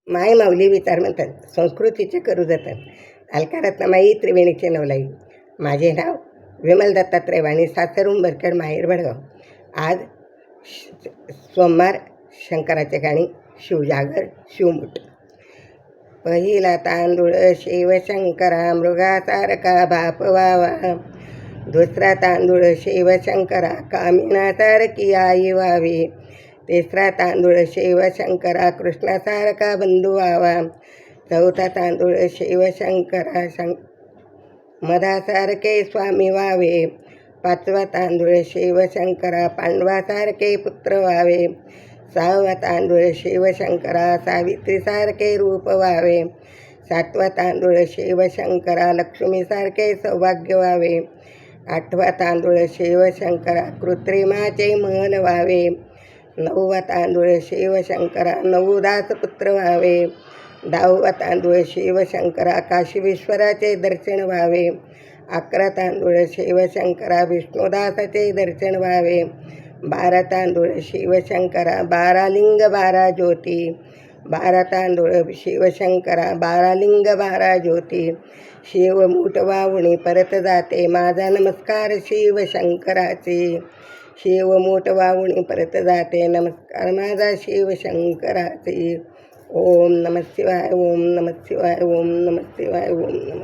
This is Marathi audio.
माय माऊली विचार म्हणतात संस्कृतीचे करू जातात अलकारत्नमाई त्रिवेणीचे नवलाई. माझे नाव विमल दत्तात्रय वाणी, सासर उंबरखेड, माहेर भडगाव. आज सोमवार, शंकराचे गाणी, शिवजागर, शिवमुठ. पहिला तांदूळ शिवशंकरा, मृगासारखा बाप व्हावा. दुसरा तांदूळ शिवशंकरा, कामिनासारखी आई व्हावी. तिसरा तांदूळ शिवशंकरा, कृष्णासारखा बंधू व्हावा. चौथा तांदूळ शिवशंकरा, मधासारखे स्वामी व्हावे. पाचवा तांदूळ शिवशंकरा, पांडवासारखे पुत्र व्हावे. सहावा तांदूळ शिवशंकरा, सावित्रीसारखे रूप व्हावे. सातवा तांदूळ शिवशंकरा, लक्ष्मीसारखे सौभाग्य व्हावे. आठवा तांदूळ शिवशंकरा, कृत्रिमाचे महल व्हावे. नववा तांदूळ शिवशंकरा, 9 दासपुत्र व्हावे. 10वा तांदूळ शिवशंकरा, काशी विश्वराचे दर्शन व्हावे. 11 तांदूळ शिवशंकरा, विष्णुदासाचे दर्शन व्हावे. 12 तांदूळ शिवशंकरा, 12 लिंग 12 ज्योती. 12 तांदूळ शिवशंकरा, 12 लिंग 12 ज्योती. शिवमूठ वाहुणी परत जाते, माझा नमस्कार शिवशंकराचे. शिवमूठ वाहुणी परत जाते, नमस्कार माझा शिवशंकराचे. ओम नमः शिवाय, ओम नमः शिवाय, ओम नमः शिवाय, ओम नमः.